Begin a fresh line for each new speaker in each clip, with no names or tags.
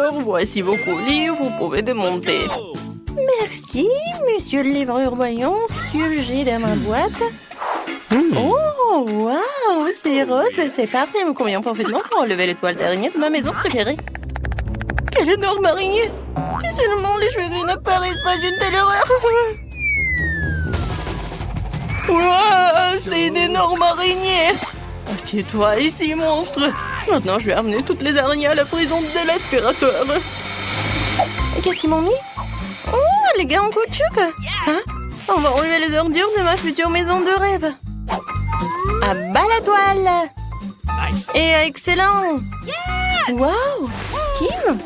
D'accord, voici vos colis, vous pouvez démonter. Merci, monsieur le livreur. Voyons ce que j'ai dans ma boîte. Oh, waouh, c'est rose, c'est parfait. Il me convient parfaitement pour enlever l'étoile d'araignée de ma maison préférée. Quelle énorme araignée! Si seulement les cheveux gris n'apparaissent pas d'une telle horreur. Wow, c'est une énorme araignée! Assieds-toi ici, monstre! Maintenant, je vais amener toutes les araignées à la prison de l'aspirateur. Qu'est-ce qu'ils m'ont mis? Oh, les gars en caoutchouc! Hein? On va enlever les ordures de ma future maison de rêve. À bas la toile!
Nice.
Et excellent! Wow! Kim?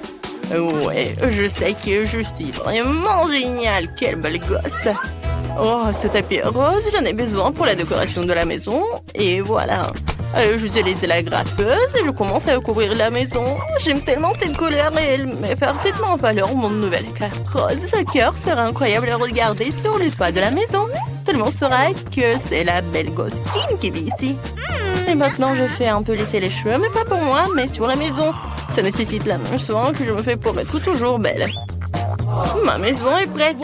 Ouais, je sais que je suis vraiment géniale. Quelle belle gosse! Oh, ce tapis rose, j'en ai besoin pour la décoration de la maison. Et voilà. J'utilise la graffeuse et je commence à recouvrir la maison. J'aime tellement cette couleur et elle met parfaitement en valeur mon nouvel cœur rose. Ce cœur sera incroyable à regarder sur le toit de la maison. Tout le monde saura que c'est la belle gosse Kim qui vit ici. Et maintenant, je fais un peu lisser les cheveux, mais pas pour moi, mais sur la maison. Ça nécessite la même soin que je me fais pour être toujours belle. Ma maison est prête.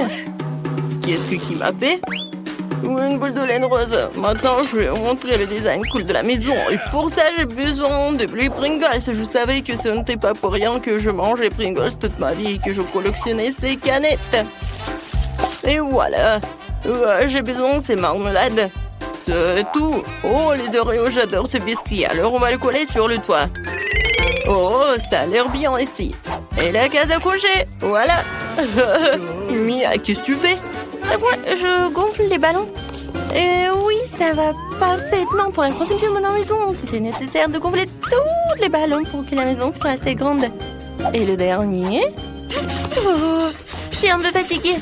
Qu'est-ce qui m'a fait? Une boule de laine rose. Maintenant, je vais vous montrer le design cool de la maison. Et pour ça, j'ai besoin de blé Pringles. Je savais que ce n'était pas pour rien que je mangeais Pringles toute ma vie et que je collectionnais ces canettes. Et voilà. J'ai besoin de ces marmelades. C'est tout. Oh, les Oreos, j'adore ce biscuit. Alors, on va le coller sur le toit. Oh, ça a l'air bien ici. Et la case à coucher. Voilà. Mia, qu'est-ce que tu fais? Moi, je gonfle les ballons. Et oui, ça va parfaitement pour la conception de ma maison. Si c'est nécessaire de gonfler tous les ballons pour que la maison soit assez grande. Et le dernier? Oh, je suis un peu fatiguée.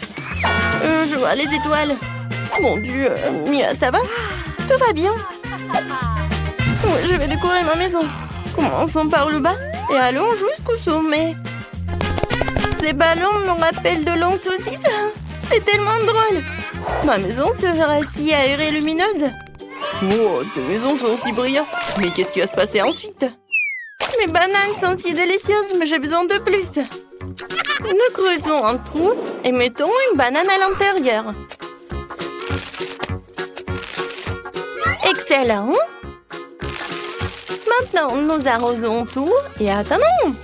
Je vois les étoiles. Mon Dieu, Mia, ça va? Tout va bien. Ouais, je vais décorer ma maison. Commençons par le bas et allons jusqu'au sommet. Ces ballons me rappellent de longues saucisses. C'est tellement drôle. Ma maison sera si aérée et lumineuse. Oh, tes maisons sont si brillantes. Mais qu'est-ce qui va se passer ensuite? Mes bananes sont si délicieuses, mais j'ai besoin de plus. Nous creusons un trou et mettons une banane à l'intérieur. Excellent. Maintenant, nous arrosons tout et attendons.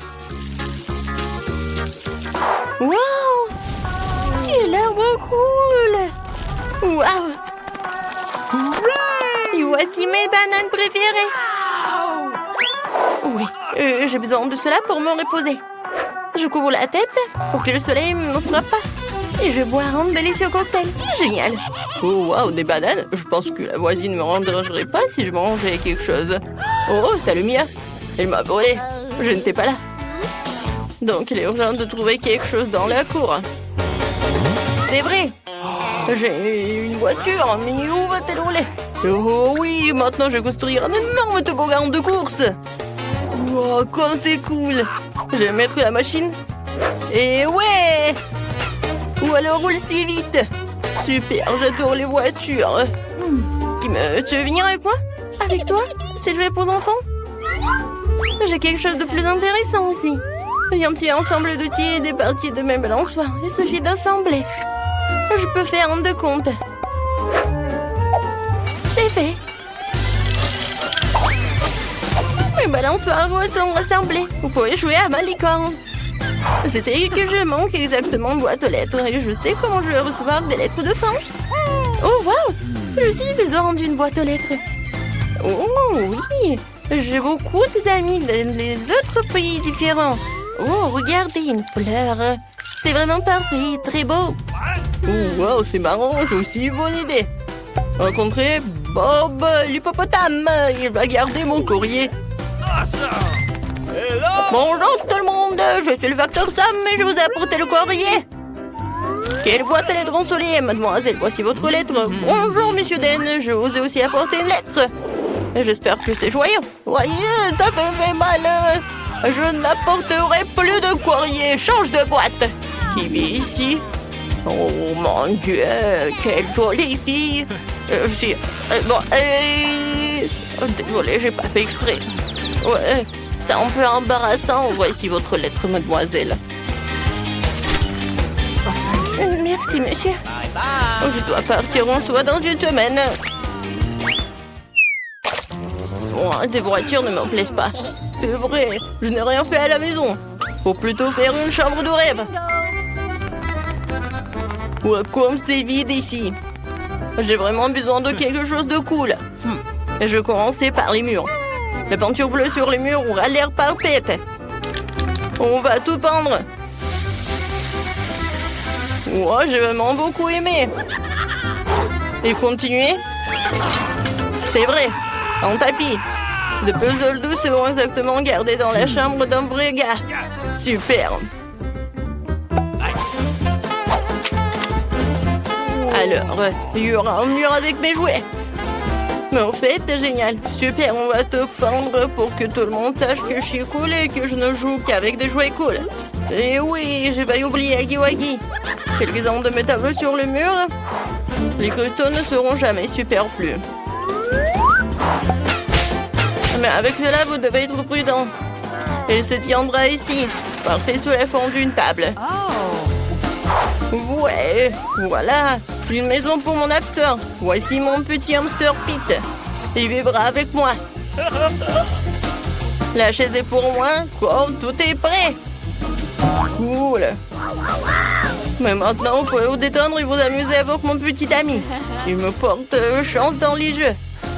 Wow! Quel arbre cool! Wow! Et voici mes bananes préférées. Oui, j'ai besoin de cela pour me reposer. Je couvre la tête pour que le soleil ne me frappe pas. Et je bois un délicieux cocktail. Génial! Oh, wow, des bananes? Je pense que la voisine ne me rendrait pas si je mangeais quelque chose. Oh, salut Mia! Elle m'a volé. Je n'étais pas là. Donc, il est urgent de trouver quelque chose dans la cour. C'est vrai. J'ai une voiture, mais où va-t-elle rouler? Oh oui, maintenant je vais construire un énorme toboggan de course. Wow, comme c'est cool. Je vais mettre la machine. Et ouais! Ou alors roule si vite. Super, j'adore les voitures. Tu veux venir avec moi? Avec toi? C'est joué pour enfants? J'ai quelque chose de plus intéressant aussi. Un petit ensemble d'outils et des parties de mes balançoires. Il suffit d'assembler. Je peux faire un de compte. C'est fait. Mes balançoires sont rassemblés. Vous pouvez jouer à ma licorne. C'était que je manque exactement une boîte aux lettres et je sais comment je vais recevoir des lettres de fin. Oh, wow! Je suis besoin d'une boîte aux lettres. Oh, oui! J'ai beaucoup d'amis dans les autres pays différents. Oh, regardez, une fleur. C'est vraiment parfait, très beau. Oh, wow, c'est marrant, j'ai aussi une bonne idée. Rencontrer Bob l'hippopotame. Il va garder mon courrier. Bonjour tout le monde, je suis le facteur Sam et je vous ai apporté le courrier. Quelle boîte à lettres ensoleillée, mademoiselle, voici votre lettre. Bonjour, monsieur Den, je vous ai aussi apporté une lettre. J'espère que c'est joyeux. Voyez, ça fait mal. Je n'apporterai plus de courrier, change de boîte. Qui vit ici? Oh mon Dieu, quelle jolie fille. Désolé, j'ai pas fait exprès. Ouais, C'est un peu embarrassant. Voici votre lettre, mademoiselle. Merci, monsieur. Je dois partir en soi dans une semaine. Oh, des voitures ne me plaisent pas. C'est vrai, je n'ai rien fait à la maison. Faut plutôt faire une chambre de rêve. Ouais, comme c'est vide ici. J'ai vraiment besoin de quelque chose de cool. Je vais commencer par les murs. La peinture bleue sur les murs aura l'air parfaite. On va tout peindre. Oh, j'ai vraiment beaucoup aimé. Et continuer. C'est vrai, un tapis. De puzzles doux seront exactement gardés dans la chambre d'un vrai gars. Super. Alors, il y aura un mur avec mes jouets. Mais en fait, c'est génial. Super, on va te peindre pour que tout le monde sache que je suis cool et que je ne joue qu'avec des jouets cool. Et oui, j'ai pas oublié Huggy Wuggy. Quelques-uns de mes tableaux sur le mur. Les cristaux ne seront jamais superflus. Mais avec cela, vous devez être prudent. Elle se tiendra ici, parfait sous la forme d'une table. Ouais, voilà, une maison pour mon hamster. Voici mon petit hamster Pete. Il vivra avec moi. La chaise est pour moi, comme tout est prêt. Cool. Mais maintenant, vous pouvez vous détendre et vous amuser avec mon petit ami. Il me porte chance dans les jeux.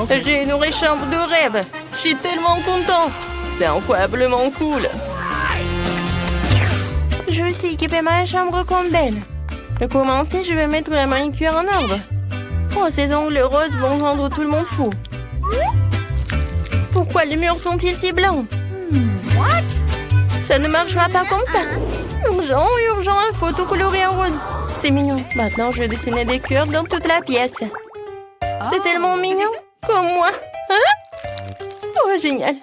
J'ai une vraie chambre de rêve. Je suis tellement content. C'est incroyablement cool. Je vais aussi équiper ma chambre comme belle. Pour commencer, je vais mettre la manicure en ordre. Oh, ces ongles roses vont rendre tout le monde fou. Pourquoi les murs sont-ils si blancs? Ça ne marchera pas comme ça. Urgent, urgent, il faut tout colorer en rose. C'est mignon. Maintenant, je vais dessiner des cœurs dans toute la pièce. C'est tellement mignon. Comme moi. Hein? Oh, génial.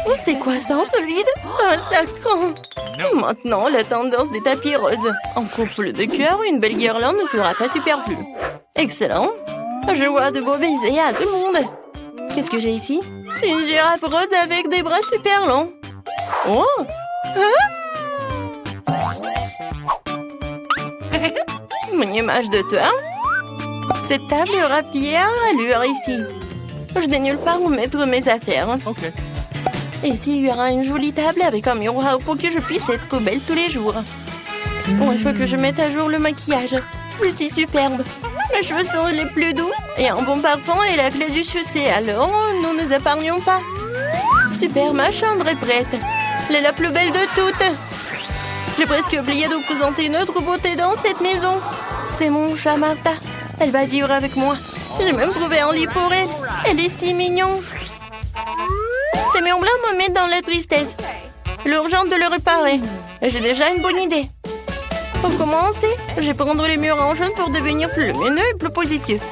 Oh, c'est quoi ça, un sol vide? Un sacrant. Maintenant, la tendance des tapis roses. En couple de cœur, une belle guirlande ne sera pas superflue. Excellent. Je vois de beaux baisers à tout le monde. Qu'est-ce que j'ai ici? C'est une girafe rose avec des bras super longs. Oh! Hein? Mon image de toi. Cette table aura fière allure ici. Je n'ai nulle part où mettre mes affaires.
Okay.
Ici, il y aura une jolie table avec un miroir pour que je puisse être belle tous les jours. Oh, il faut que je mette à jour le maquillage. Je suis superbe. Mes cheveux sont les plus doux et un bon parfum est la clé du succès. Alors, nous ne nous épargnons pas. Super, ma chambre est prête. Elle est la plus belle de toutes. J'ai presque oublié de vous présenter une autre beauté dans cette maison. C'est mon chat Martha. Elle va vivre avec moi. J'ai même trouvé un lit pour elle. Elle est si mignonne. Ces murs blancs me mettent dans la tristesse. L'urgence de le réparer. J'ai déjà une bonne idée. Pour commencer, je vais prendre les murs en jaune pour devenir plus lumineux et plus positif.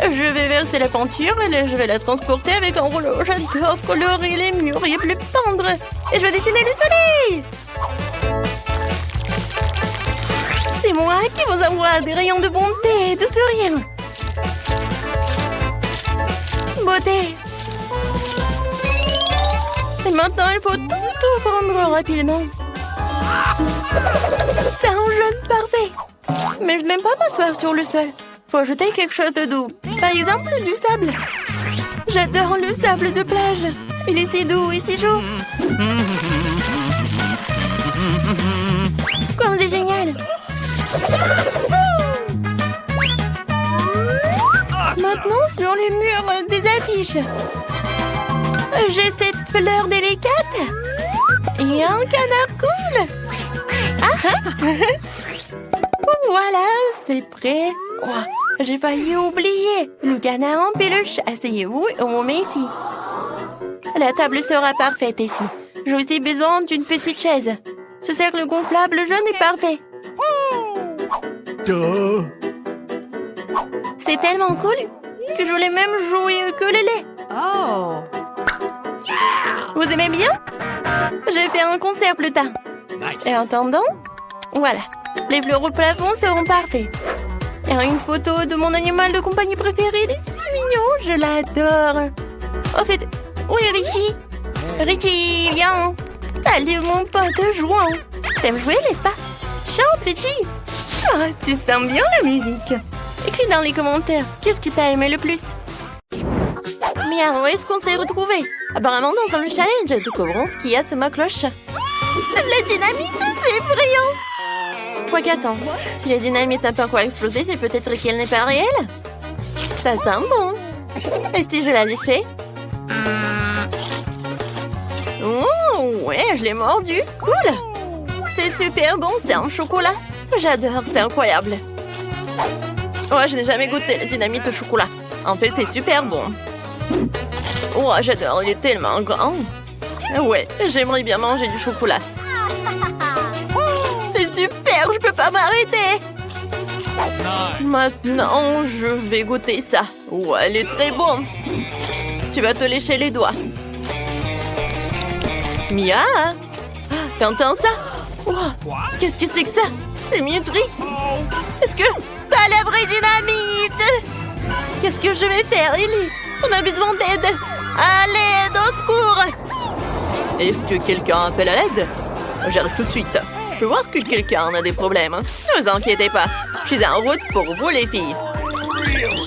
Je vais verser la peinture et je vais la transporter avec un rouleau. J'adore colorer les murs et plus peindre. Et je vais dessiner le soleil. C'est moi qui vous envoie des rayons de bonté et de sourire. Beauté. Et maintenant, il faut tout prendre rapidement. C'est un jaune parfait. Mais je n'aime pas m'asseoir sur le sol. Faut ajouter quelque chose de doux. Par exemple, du sable. J'adore le sable de plage. Il est si doux et si chaud. Comme c'est génial. Maintenant, sur les murs des affiches. J'ai cette fleur délicate. Et un canard cool. Voilà, c'est prêt. Oh, j'ai failli oublier. Le canard en peluche. Asseyez-vous et on met ici. La table sera parfaite ici. J'ai aussi besoin d'une petite chaise. Ce cercle gonflable jaune est parfait. C'est tellement cool que je voulais même jouer au ukulélé.
Oh.
Vous aimez bien? J'ai fait un concert plus tard.
Nice.
Et en attendant, voilà. Les fleurs au plafond seront parfaits. Il y a une photo de mon animal de compagnie préféré. Il est si mignon, je l'adore. En fait, Oui, Ricky. Ricky, viens. Salut, mon pote joint. T'aimes jouer, n'est-ce pas? Chante, Ricky. Ah, tu sens bien la musique. Écris dans les commentaires, qu'est-ce que t'as aimé le plus? Mais où est-ce qu'on s'est retrouvés? Apparemment dans un challenge. Découvrons ce qu'il y a sous ma cloche. C'est de la dynamite, c'est effrayant. Quoi qu'attends, si la dynamite n'a pas encore explosé, c'est peut-être qu'elle n'est pas réelle. Ça sent bon. Et si je la léchais? Oh, ouais, je l'ai mordu. Cool. C'est super bon, c'est en chocolat. J'adore, c'est incroyable. Oh, je n'ai jamais goûté la dynamite au chocolat. En fait, c'est super bon. Oh, j'adore, il est tellement grand. Ouais, j'aimerais bien manger du chocolat. C'est super, je peux pas m'arrêter. Maintenant, je vais goûter ça. Oh, elle est très bonne. Tu vas te lécher les doigts. Mia, t'entends ça? Oh, qu'est-ce que c'est que ça? C'est Mutri. Est-ce que t'as la vraie dynamite? Qu'est-ce que je vais faire, Ellie? On a besoin d'aide. À l'aide, au secours. Est-ce que quelqu'un appelle à l'aide? J'arrive tout de suite. Je peux voir que quelqu'un a des problèmes. Ne vous inquiétez pas. Je suis en route pour vous, les filles.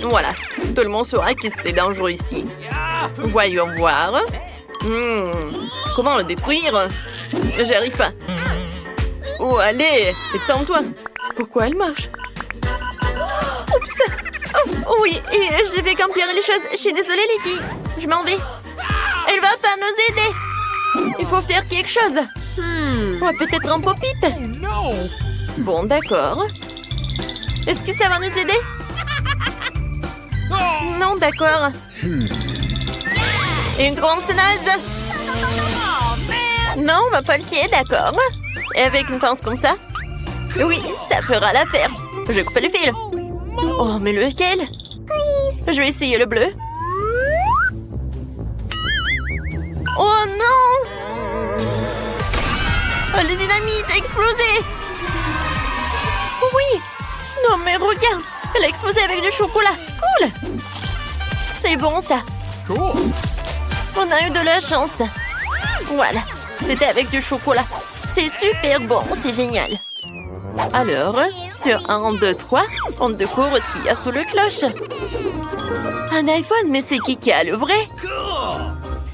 Voilà. Tout le monde saura que c'est dangereux ici. Voyons voir. Comment le détruire? J'arrive pas. Oh, allez, détends-toi. Pourquoi elle marche? Oups. Oh, oui, et je vais qu'empirer les choses. Je suis désolée, les filles. Je m'en vais. Elle va pas nous aider. Il faut faire quelque chose. Ouais, peut-être un pop-it. Bon, d'accord. Est-ce que ça va nous aider? Non, d'accord. Une tronçonneuse. Non, on va pas le scier, d'accord. Et avec une pince comme ça? Oui, ça fera l'affaire. Je coupe le fil. Oh, mais lequel? Je vais essayer le bleu. Oh non! Oh, le dynamite a explosé! Oui! Non, mais regarde! Elle a explosé avec du chocolat! Cool! C'est bon, ça! On a eu de la chance! Voilà! C'était avec du chocolat! C'est super bon! C'est génial! Alors, sur 1, 2, 3, on découvre ce qu'il y a sous le cloche! Un iPhone, mais c'est qui a le vrai?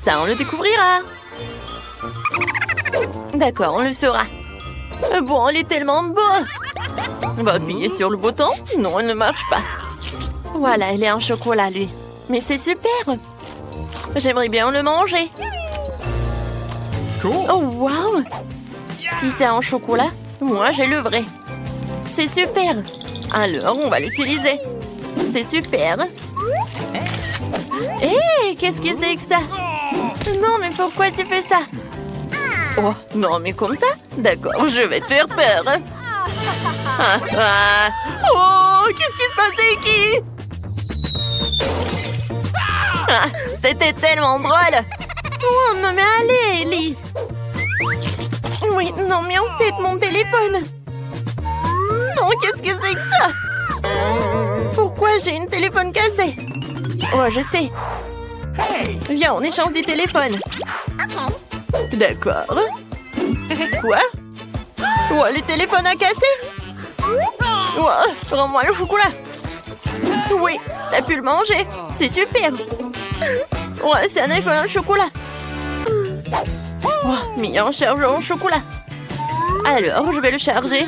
Ça, on le découvrira! D'accord, on le saura. Bon, il est tellement beau. On va appuyer sur le bouton. Non, il ne marche pas. Voilà, il est en chocolat, lui. Mais c'est super. J'aimerais bien le manger. Oh, wow. Si c'est en chocolat, moi, j'ai le vrai. C'est super. Alors, on va l'utiliser. C'est super. Hé, qu'est-ce que c'est que ça? Non, mais pourquoi tu fais ça? Oh, non, mais comme ça? D'accord, je vais te faire peur. Oh, qu'est-ce qui se passait, qui? C'était tellement drôle. Oh, non, mais allez, Elise. Oui, non, mais en fait, mon téléphone. Non, qu'est-ce que c'est que ça? Pourquoi j'ai une téléphone cassée? Oh, je sais. Viens, on échange des téléphones. D'accord. Quoi? Oh, le téléphone a cassé? Oh, rends-moi le chocolat. Oui, t'as pu le manger. C'est super. Ouais, c'est un iPhone au chocolat. Oh, mis en charge en chocolat. Alors, je vais le charger.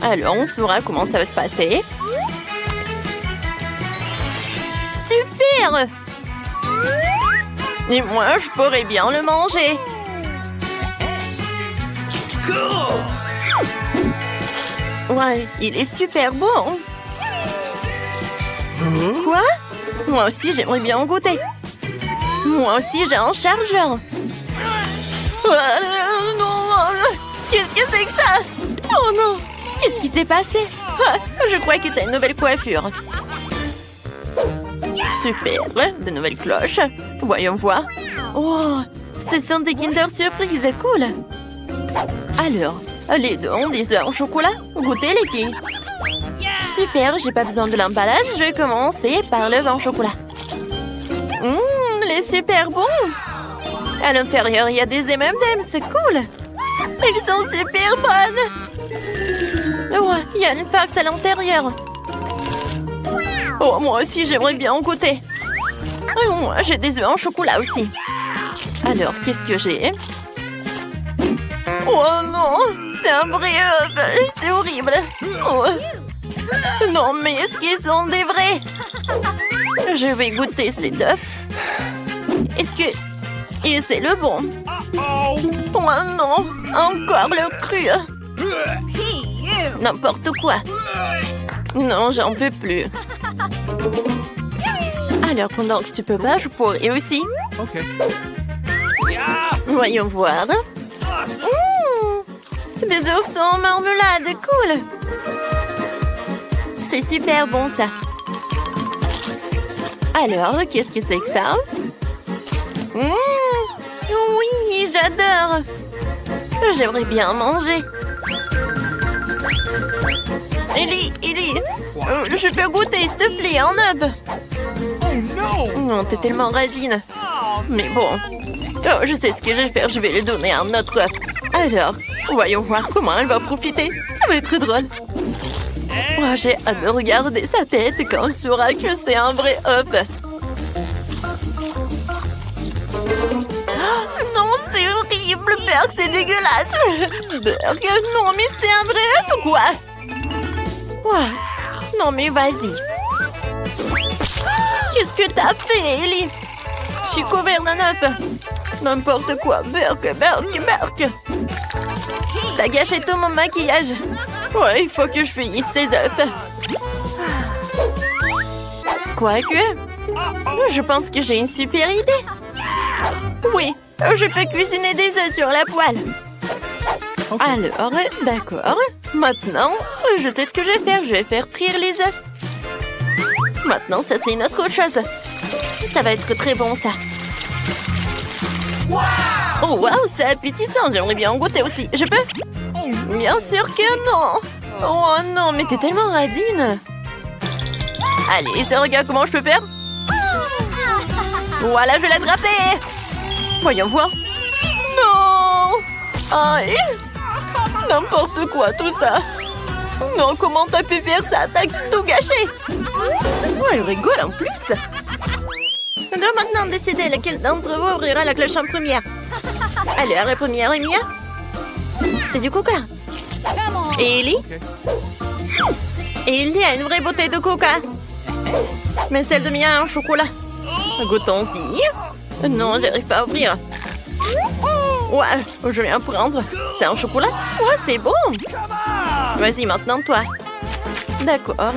Alors, on saura comment ça va se passer. Super! Et moi, je pourrais bien le manger. Ouais, il est super bon. Quoi? Moi aussi, j'aimerais bien en goûter. Moi aussi, j'ai un chargeur. Non, qu'est-ce que c'est que ça? Oh non, qu'est-ce qui s'est passé? Je crois que t'as une nouvelle coiffure. Super, de nouvelles cloches. Voyons voir. Oh, ce sont des Kinder Surprise, cool. Alors, les deux ont des œufs en chocolat. Goûtez, les filles. Super, j'ai pas besoin de l'emballage. Je vais commencer par l'œuf en chocolat. Il est super bon. À l'intérieur, il y a des M&M's, c'est cool. Ils sont super bonnes. Ouais, il y a une farce à l'intérieur. Oh, moi aussi, j'aimerais bien en goûter. Oh, moi, j'ai des œufs en chocolat aussi. Alors, qu'est-ce que j'ai? Oh non, c'est un vrai œuf. C'est horrible. Oh. Non, mais est-ce qu'ils sont des vrais? Je vais goûter ces œufs. Est-ce que... Et c'est le bon? Oh non, encore le cru. N'importe quoi. Non, j'en peux plus. Alors, pendant que tu peux pas, je pourrais aussi. Voyons voir. Des oursons en marmelade, cool. C'est super bon, ça. Alors, qu'est-ce que c'est que ça? Oui, j'adore. J'aimerais bien manger. Ellie, je peux goûter, s'il te plaît, en œuf. Non, t'es tellement radine. Mais bon, je sais ce que je vais faire, je vais lui donner un autre œuf. Alors, voyons voir comment elle va profiter. Ça va être drôle. Oh, j'ai hâte de regarder sa tête quand on saura que c'est un vrai œuf. Non, c'est horrible, Berk, c'est dégueulasse. Berk, non, mais c'est un vrai œuf ou quoi? Ouais. Non, mais vas-y. Qu'est-ce que t'as fait, Ellie? Je suis couverte d'un œuf. N'importe quoi, Berk. T'as gâché tout mon maquillage. Ouais, il faut que je finisse ces œufs. Quoique, je pense que j'ai une super idée. Oui, je peux cuisiner des œufs sur la poêle. Alors, d'accord. Maintenant, je sais ce que je vais faire. Je vais faire frire les œufs. Maintenant, ça, c'est une autre chose. Ça va être très bon, ça. Oh, waouh, c'est appétissant. J'aimerais bien en goûter aussi. Je peux? Bien sûr que non. Oh non, mais t'es tellement radine. Allez, ça, regarde comment je peux faire. Voilà, je vais l'attraper. Voyons voir. Non. Aïe. N'importe quoi, tout ça. Non, comment t'as pu faire ça? T'as tout gâché. Oh, elle rigole en plus. On doit maintenant décider laquelle d'entre vous ouvrira la cloche en première. Alors, la première est Mia. C'est du coca. Et Ellie? Ellie a une vraie bouteille de coca. Mais celle de Mia a un chocolat. Goûtons-y. Non, j'arrive pas à ouvrir. Ouais, je vais en prendre. C'est un chocolat? Ouais, c'est bon. Vas-y, maintenant, toi. D'accord.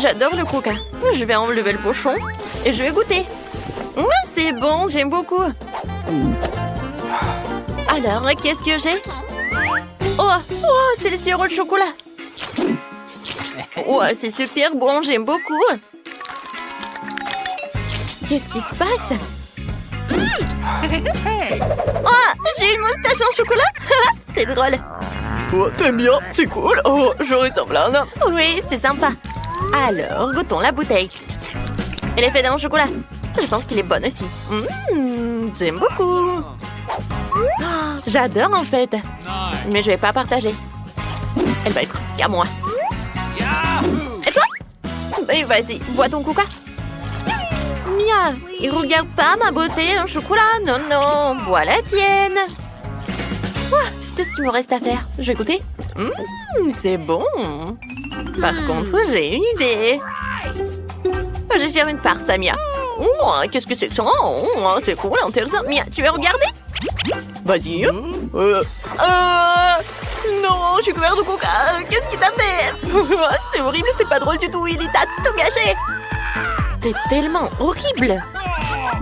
J'adore le coca. Je vais enlever le pochon et je vais goûter. Ouais, c'est bon, j'aime beaucoup. Alors, qu'est-ce que j'ai? Oh, c'est le sirop de chocolat. Ouais, c'est super bon, j'aime beaucoup. Qu'est-ce qui se passe? Oh, j'ai une moustache en chocolat. C'est drôle.
Oh, t'aimes bien? C'est cool. Oh, je ressemble à un homme.
Oui, c'est sympa. Alors, goûtons la bouteille. Elle est faite en chocolat. Je pense qu'elle est bonne aussi. J'aime beaucoup. Oh, j'adore en fait. Mais je vais pas partager. Elle va être qu'à moi. Et toi? Ben, vas-y, bois ton coca. Mia, il regarde pas ma beauté en chocolat. Non, bois la tienne. C'était ce qu'il me reste à faire. Je vais goûter. C'est bon. Par contre, j'ai une idée. Je vais faire une farce à Mia. Qu'est-ce que c'est que ça? C'est cool, intéressant. Mia, tu veux regarder?
Vas-y.
Non, je suis couverte de coca. Qu'est-ce qu'il t'a fait? C'est horrible, c'est pas drôle du tout. Il t'a tout gâché. T'es tellement horrible.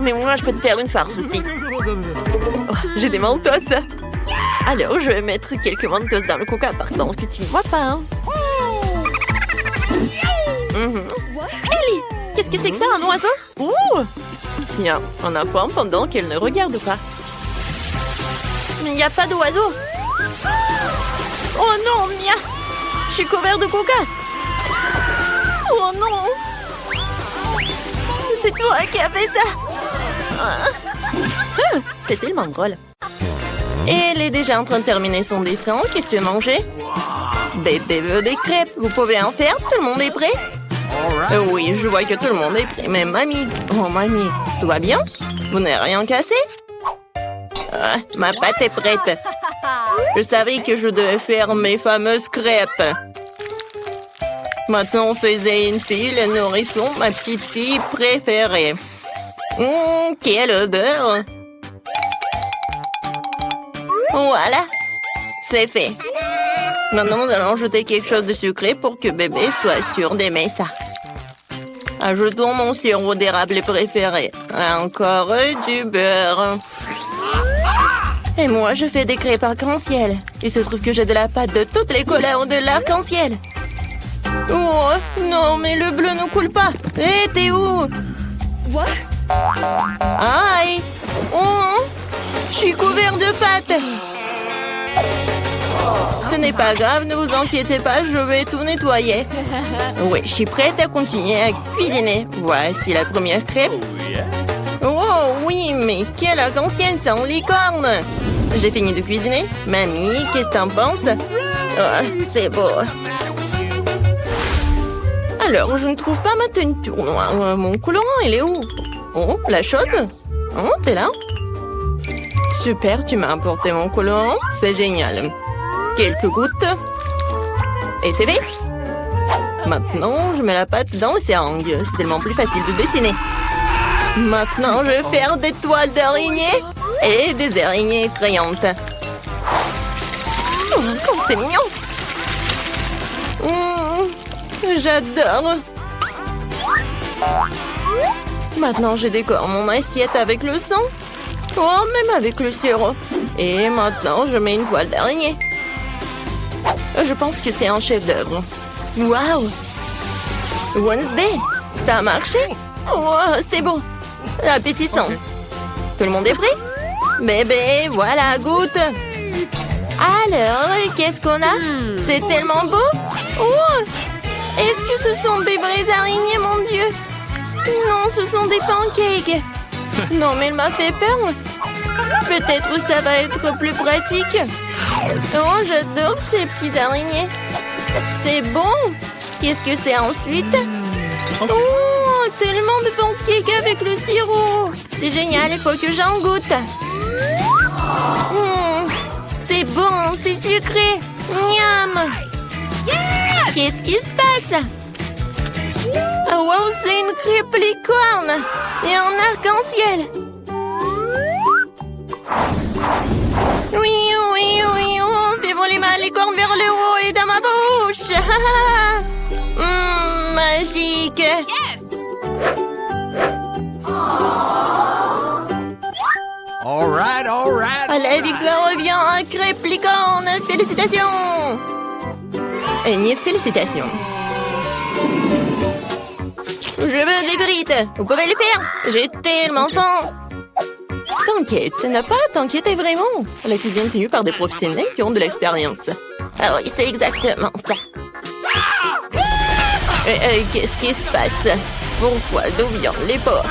Mais moi, je peux te faire une farce aussi. Oh, j'ai des mentos. Alors, je vais mettre quelques mentos dans le coca, pardon, que tu ne vois pas. Hein. Ellie, qu'est-ce que c'est que ça, un oiseau? Tiens, on apprend pendant qu'elle ne regarde pas. Mais il n'y a pas d'oiseau. Oh non, Mia, je suis couvert de coca. Oh non. C'est toi qui as fait ça. C'est tellement drôle. Et elle est déjà en train de terminer son dessin. Qu'est-ce que tu veux manger? Bébé veut des crêpes. Vous pouvez en faire? Tout le monde est prêt? Oui, je vois que tout le monde est prêt. Mais mamie, oh mamie, tout va bien? Vous n'avez rien cassé? Ma pâte est prête. Je savais que je devais faire mes fameuses crêpes. Maintenant, on faisait une fille, le nourrisson, ma petite fille préférée. Quelle odeur! Voilà, c'est fait. Maintenant, nous allons ajouter quelque chose de sucré pour que bébé soit sûr d'aimer ça. Ajoutons mon sirop d'érable préféré. Encore du beurre. Et moi, je fais des crêpes arc-en-ciel. Il se trouve que j'ai de la pâte de toutes les couleurs de l'arc-en-ciel. Oh, non, mais le bleu ne coule pas. Hé, t'es où?
What?
Aïe! Oh, je suis couvert de pâte. Ce n'est pas grave, ne vous inquiétez pas, je vais tout nettoyer. Oui, je suis prête à continuer à cuisiner. Voici la première crêpe. Oh oui, mais quelle arc-en-ciel, c'est en licorne! J'ai fini de cuisiner. Mamie, qu'est-ce que t'en penses? Oh, c'est beau. Alors, je ne trouve pas ma teinture noire. Mon colorant, il est où? Oh, la chose? Oh, t'es là? Super, tu m'as apporté mon colorant. C'est génial. Quelques gouttes. Et c'est fait. Maintenant, je mets la pâte dans le seringue. C'est tellement plus facile de dessiner. Maintenant, je vais faire des toiles d'araignée et des araignées effrayantes. Oh, comme c'est mignon! J'adore! Maintenant, je décore mon assiette avec le sang. Oh, même avec le sirop. Et maintenant, je mets une toile d'araignée. Je pense que c'est un chef-d'œuvre. Waouh! Wednesday, ça a marché? Oh, c'est beau! Appétissant. Okay. Tout le monde est prêt? Bébé, voilà, goûte. Alors, qu'est-ce qu'on a? C'est tellement beau. Oh! Est-ce que ce sont des vraies araignées, mon Dieu? Non, ce sont des pancakes. Non, mais il m'a fait peur. Peut-être ça va être plus pratique. Oh, j'adore ces petites araignées. C'est bon. Qu'est-ce que c'est ensuite? Oh, tellement de pancakes avec le sirop. C'est génial, il faut que j'en goûte. C'est bon, c'est sucré. Miam. Qu'est-ce qui se passe? Oh, wow, c'est une crêpe licorne et en arc-en-ciel. Oui, fais voler ma licorne vers le haut et dans ma bouche. Magique.
Yes!
All right.
La victoire revient à crêpe licorne. Félicitations. Et ni de félicitations. Je veux des frites. Vous pouvez les faire. J'ai tellement faim. T'inquiète, n'a pas à t'inquiéter vraiment. La cuisine est tenue par des professionnels qui ont de l'expérience. Ah oui, c'est exactement ça. Qu'est-ce qui se passe? Pourquoi? D'où viennent les porcs?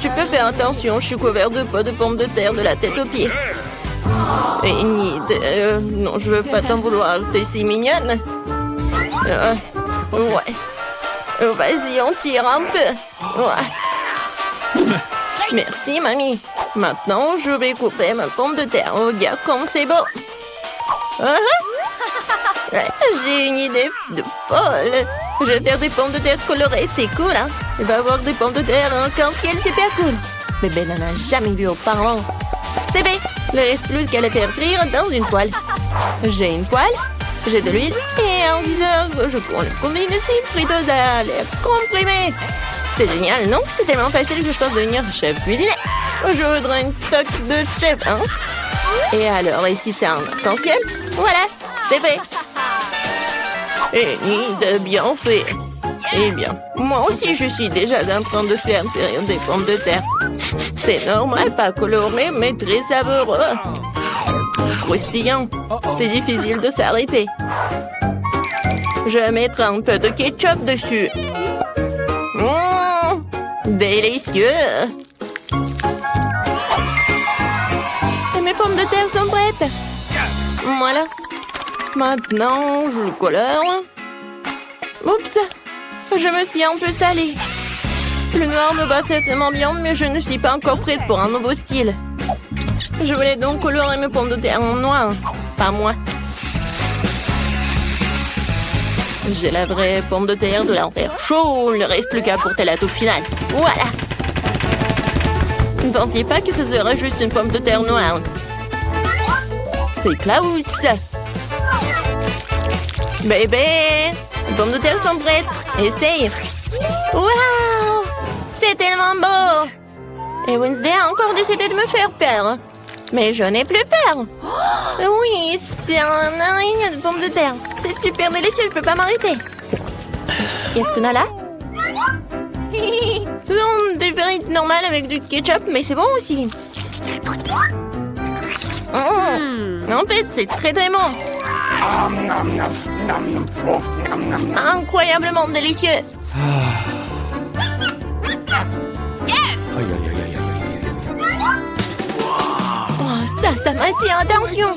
Tu peux faire attention, je suis couvert de pots de pommes de terre de la tête aux pieds. Et ni de... non, je veux pas t'en vouloir, t'es si mignonne. Ouais. Vas-y, on tire un peu. Ouais. Merci, mamie. Maintenant, je vais couper ma pomme de terre. Regarde comme c'est beau. J'ai une idée de folle. Je vais faire des pommes de terre colorées, c'est cool, hein? Il va y avoir des pommes de terre en arc-en-ciel, super cool. Bébé n'en a jamais vu auparavant. C'est fait. Il ne reste plus qu'à les faire frire dans une poêle. J'ai une poêle, j'ai de l'huile et un viseur. Je prends le combine de friteuse à l'air comprimé. C'est génial, non? C'est tellement facile que je pense devenir chef cuisinier. Je voudrais une toque de chef, hein? Et alors, ici, c'est un arc-en-ciel. Voilà, c'est fait. Et ni de bien fait. Eh bien, moi aussi, je suis déjà en train de faire frire des pommes de terre. C'est normal, pas coloré, mais très savoureux. Croustillant. C'est difficile de s'arrêter. Je vais mettre un peu de ketchup dessus. de terre sont prêtes. Voilà. Maintenant, je le colore. Oups, je me suis un peu salée. Le noir me va certainement bien, mais je ne suis pas encore prête pour un nouveau style. Je voulais donc colorer mes pommes de terre en noir. Pas moi. J'ai la vraie pomme de terre de l'enfer chaud. Il ne reste plus qu'à apporter la touche finale. Voilà. Ne pensiez pas que ce serait juste une pomme de terre noire. C'est Klaus. Bébé, les pommes de terre sont prêtes. Essaye. Waouh, c'est tellement beau. Et Wednesday a encore décidé de me faire peur. Mais je n'ai plus peur. Oui, c'est un araignée de pommes de terre. C'est super délicieux, je peux pas m'arrêter. Qu'est-ce qu'on a là? Ce sont des frites normales avec du ketchup, mais c'est bon aussi. En fait, c'est très très bon. Incroyablement délicieux. Oh, ça m'attire, attention.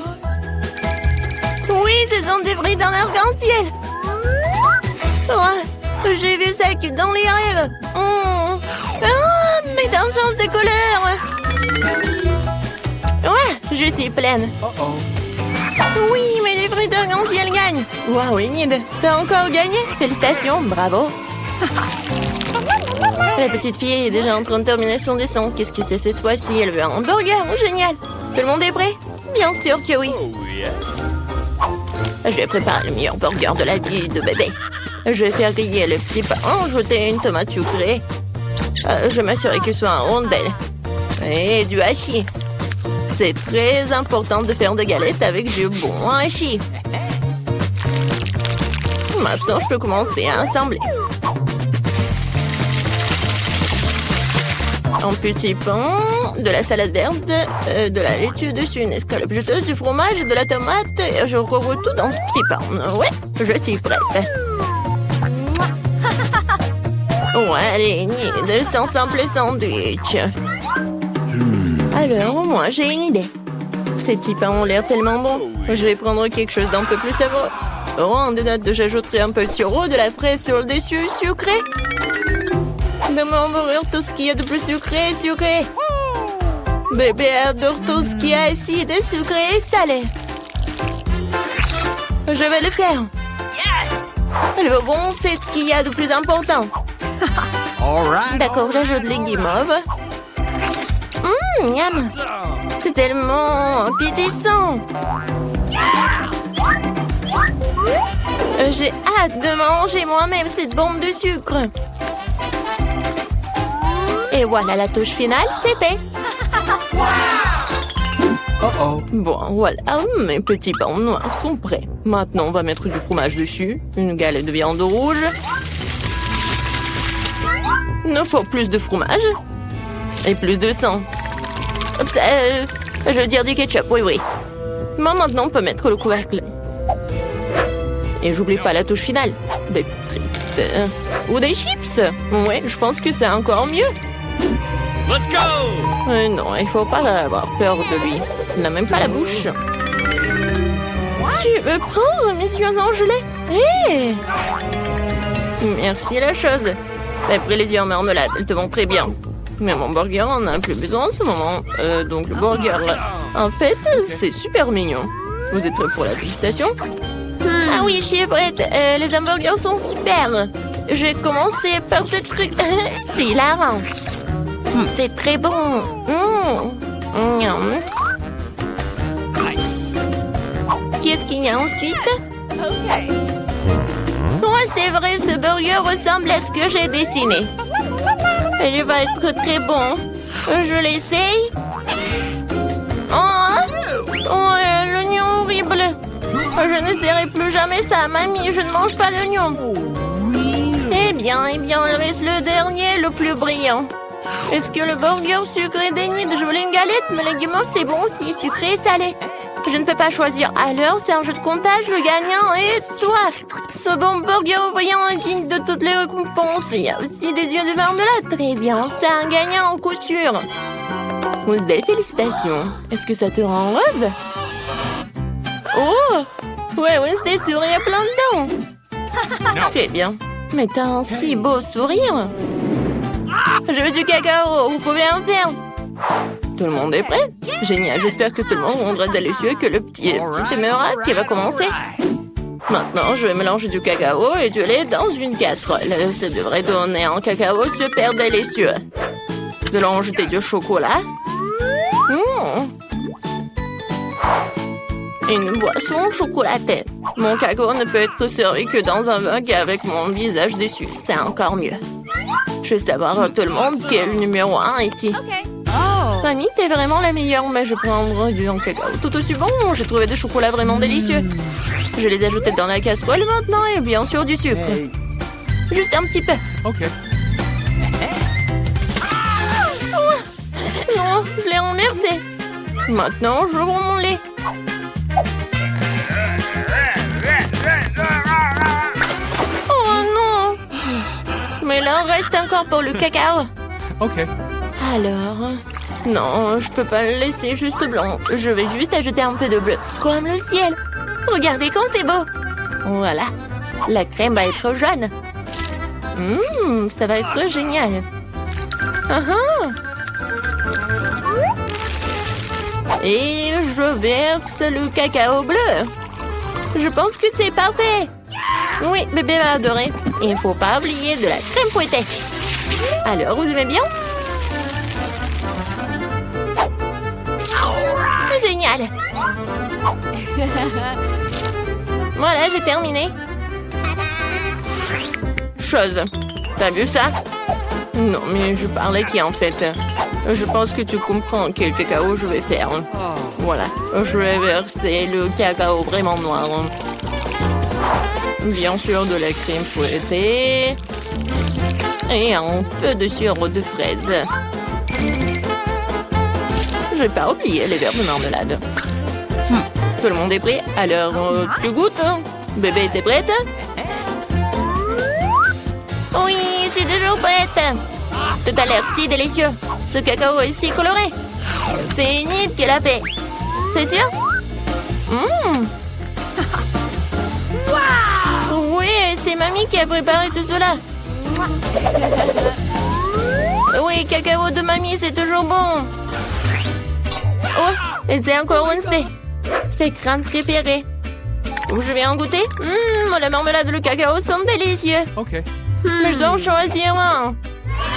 Oui, ce sont des frites en arc-en-ciel. Oh, j'ai vu ça que dans les rêves. Ah, mais dans le sens de couleur. Ouais, je suis pleine. Oui, mais les frites arc-en-ciel gagnent. Waouh, Enid, t'as encore gagné? Félicitations, bravo. La petite fille est déjà en train de terminer son dessin. Qu'est-ce que c'est cette fois-ci? Elle veut un hamburger. Génial. Tout le monde est prêt? Bien sûr que oui. Je vais préparer le meilleur burger de la vie de bébé. Je vais faire griller le petit pain, ajouter une tomate sucrée. Je vais m'assurer qu'il soit en rondelle. Et du hachis. C'est très important de faire des galettes avec du bon hachis. Maintenant, je peux commencer à assembler. Un petit pain, de la salade verte, de la laitue dessus, une escalope juteuse, du fromage, de la tomate. Et je recouvre tout dans ce petit pain. Ouais, je suis prête. Ouais, allez, de son simple sandwich. Alors, moi, j'ai une idée. Ces petits pains ont l'air tellement bons. Je vais prendre quelque chose d'un peu plus savoureux. Oh, en dénote, j'ajouterai un peu de sirop, de la fraise sur le dessus, sucré. De mon burger, tout ce qu'il y a de plus sucré, sucré. Bébé adore tout ce qui est acide, sucré et salé. Je vais le faire. Le bon, c'est ce qu'il y a de plus important. D'accord, j'ajoute les guimauves. Miam. C'est tellement appétissant. J'ai hâte de manger moi-même cette bombe de sucre. Et voilà la touche finale, c'est fait. Bon, voilà, mes petits pains noirs sont prêts. Maintenant, on va mettre du fromage dessus, une galette de viande rouge. Il nous faut plus de fromage et plus de sang. Je veux dire du ketchup, oui. Bon, maintenant, on peut mettre le couvercle. Et j'oublie pas la touche finale. Des frites ou des chips. Ouais, je pense que c'est encore mieux.
Let's go!
Non, il faut pas avoir peur de lui. Il n'a même pas la bouche. Tu veux prendre mes yeux en gelée? Hé! Merci la chose. T'as pris les yeux en marmelade, elles te vont très bien. Mais mon burger en a plus besoin en ce moment. Donc le burger, en fait, c'est super mignon. Vous êtes prêts pour la dégustation? Ah oui, je suis prête. Les hamburgers sont super. Je vais commencer par ce truc. C'est hilarant. C'est très bon. Qu'est-ce qu'il y a ensuite? Ouais, c'est vrai, ce burger ressemble à ce que j'ai dessiné. Il va être très bon. Je l'essaye. Oh, l'oignon horrible. Je n'essaierai plus jamais ça, mamie. Je ne mange pas l'oignon. Eh bien, il reste le dernier, le plus brillant. Est-ce que le burger sucré d'Enid? Je voulais une galette, mais les guimauves, c'est bon aussi, sucré et salé. Je ne peux pas choisir. Alors, c'est un jeu de comptage, le gagnant est toi. Ce bon burger brillant est digne de toutes les récompenses. Il y a aussi des yeux de marmelade. Très bien, c'est un gagnant en couture. Wednesday, félicitations. Est-ce que ça te rend heureuse? Oh! Ouais, Wednesday sourit à plein dedans. Très bien. Mais t'as un si beau sourire. Je veux du cacao, vous pouvez en faire. Tout le monde est prêt? Génial, j'espère que tout le monde rendra délicieux et que le petit émeraude qui va commencer. Maintenant, je vais mélanger du cacao et du lait dans une casserole. Ça devrait donner un cacao super délicieux. Nous allons ajouter du chocolat. Une boisson chocolatée. Mon cacao ne peut être servi que dans un mug avec mon visage dessus. C'est encore mieux. Je veux savoir tout le monde qui est le numéro 1 ici. Mamie, t'es vraiment la meilleure, mais je prends du cacao tout aussi bon. J'ai trouvé des chocolats vraiment délicieux. Je les ai ajoutés dans la casserole maintenant et bien sûr du sucre. Juste un petit peu.
OK.
Non, je l'ai renversé. Maintenant, je prends mon lait. Oh non! Mais là, on reste encore pour le cacao.
OK.
Alors... Non, je peux pas le laisser juste blanc. Je vais juste ajouter un peu de bleu. Comme le ciel. Regardez comme c'est beau. Voilà. La crème va être jaune. Ça va être génial. Et je verse le cacao bleu. Je pense que c'est parfait. Oui, bébé va adorer. Il ne faut pas oublier de la crème fouettée. Alors, vous aimez bien? Génial. Voilà, j'ai terminé. Chose. T'as vu ça? Non, mais je parlais qui en fait. Je pense que tu comprends quel cacao je vais faire. Voilà, je vais verser le cacao vraiment noir. Bien sûr, de la crème fouettée. Et un peu de sirop de fraise. Je vais pas oublier les verres de marmelade. Tout le monde est prêt? Alors, tu goûtes? Bébé, t'es prête? Oui, je suis toujours prête. Tout a l'air si délicieux. Ce cacao est si coloré. C'est Enid qui l'a fait. C'est sûr? Oui, c'est mamie qui a préparé tout cela. Oui, cacao de mamie, c'est toujours bon. Oh, et c'est encore Wednesday. Ses crânes préférées. Je vais en goûter. La marmelade et le cacao sont délicieux.
OK.
Mais je dois en choisir un.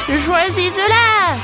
Je choisis cela.